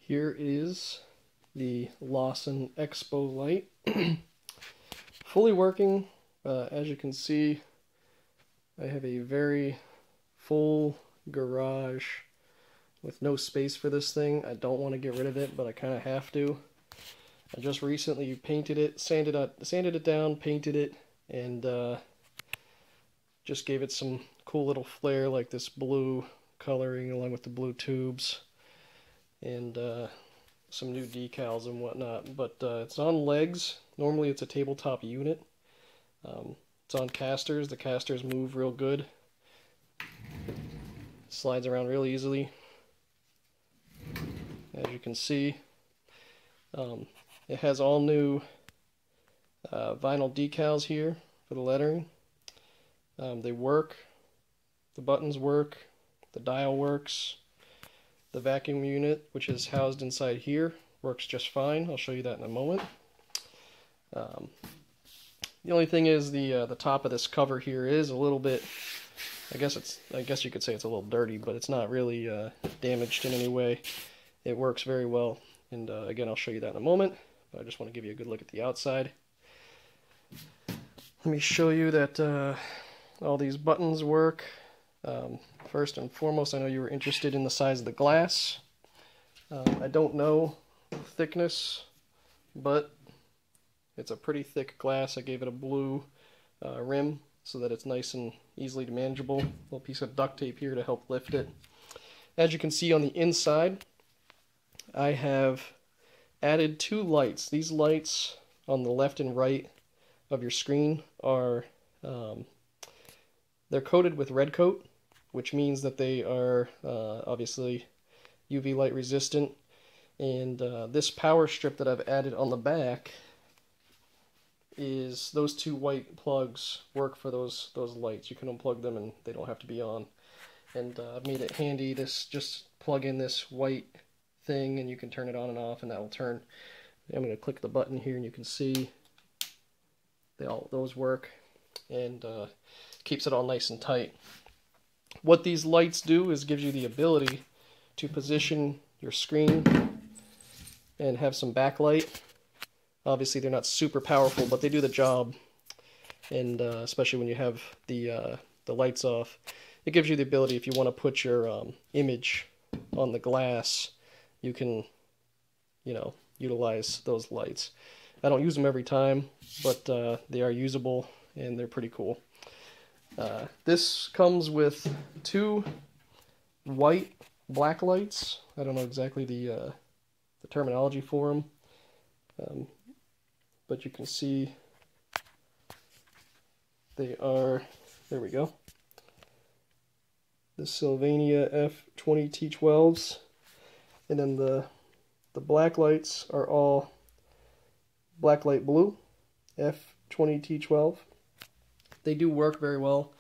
Here is the Lawson Expo light. Fully working. As you can see, I have a very full garage with no space for this thing. I don't want to get rid of it, but I kind of have to. I just recently painted it, sanded it down, painted it, and just gave it some cool little flair, like this blue coloring along with the blue tubes, and some new decals and whatnot. But it's on legs. Normally it's a tabletop unit. It's on casters. The casters move real good. Slides around real easily, as you can see. It has all new vinyl decals here for the lettering. They work. The buttons work. The dial works. The vacuum unit, which is housed inside here, works just fine. I'll show you that in a moment. The only thing is the top of this cover here is a little bit, I guess you could say it's a little dirty, but it's not really damaged in any way. It works very well, and again, I'll show you that in a moment. But I just want to give you a good look at the outside. Let me show you that all these buttons work. First and foremost, I know you were interested in the size of the glass. I don't know the thickness, but it's a pretty thick glass. I gave it a blue rim so that it's nice and easily manageable. A little piece of duct tape here to help lift it. As you can see on the inside, I have added two lights. These lights on the left and right of your screen are they're coated with red coat, which means that they are obviously UV light resistant. And this power strip that I've added on the back is those two white plugs work for those lights. You can unplug them and they don't have to be on. And I've made it handy. Just plug in this white thing and you can turn it on and off, and that will turn. I'm going to click the button here and you can see those work, and keeps it all nice and tight. What these lights do is gives you the ability to position your screen and have some backlight. Obviously they're not super powerful, but they do the job, and especially when you have the lights off, it gives you the ability, if you want to put your image on the glass, you can, utilize those lights. I don't use them every time, but they are usable and they're pretty cool. This comes with two white black lights. I don't know exactly the terminology for them, but you can see they are, there we go, the Sylvania F20 T12s, and then the black lights are all black light blue F20 T12. They do work very well.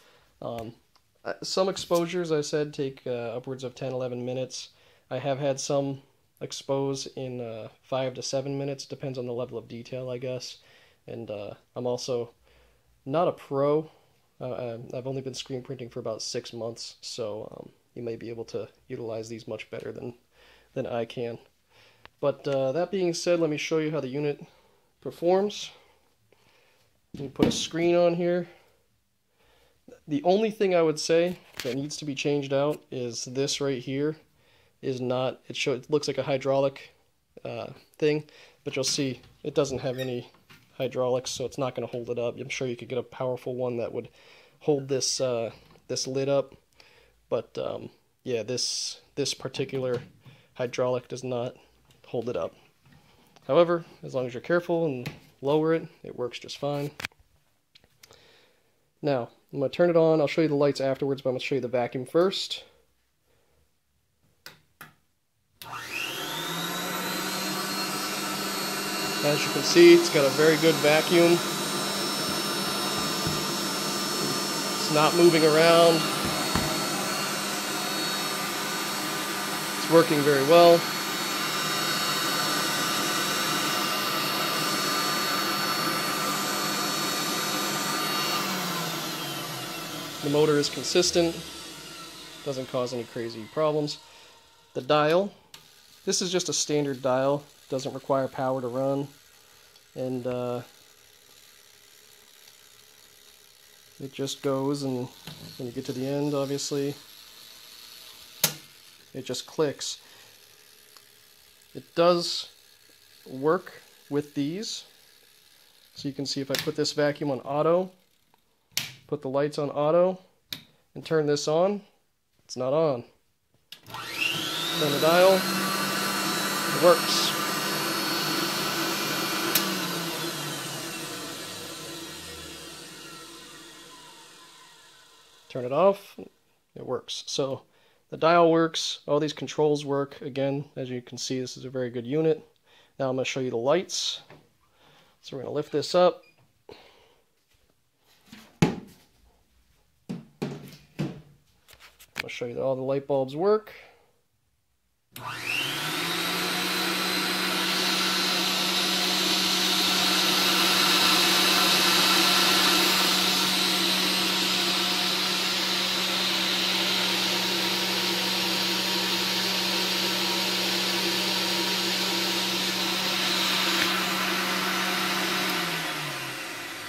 Some exposures, I said, take upwards of 10-11 minutes. I have had some expose in 5 to 7 minutes, depends on the level of detail, I guess. And I'm also not a pro. I've only been screen printing for about 6 months, so you may be able to utilize these much better than I can. But that being said, let me show you how the unit performs. Let me put a screen on here. The only thing I would say that needs to be changed out is this right here is not, it looks like a hydraulic thing, but you'll see it doesn't have any hydraulics, so it's not going to hold it up. I'm sure you could get a powerful one that would hold this this lid up, but yeah, this particular hydraulic does not hold it up. However, as long as you're careful and lower it, it works just fine. Now, I'm going to turn it on. I'll show you the lights afterwards, but I'm going to show you the vacuum first. As you can see, it's got a very good vacuum. It's not moving around. It's working very well. The motor is consistent, doesn't cause any crazy problems. The dial This is just a standard dial, doesn't require power to run, and it just goes, and when you get to the end, obviously, it just clicks. It does work with these, so you can see if I put this vacuum on auto, put the lights on auto, and turn this on, it's not on. Turn the dial, it works. Turn it off, it works. So the dial works, all these controls work. Again, as you can see, this is a very good unit. Now I'm going to show you the lights. So we're going to lift this up. I'm going to show you that all the light bulbs work.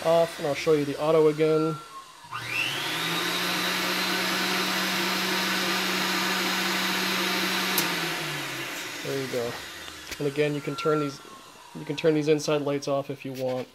Off, and I'll show you the auto again. There you go. And again, you can turn these inside lights off if you want.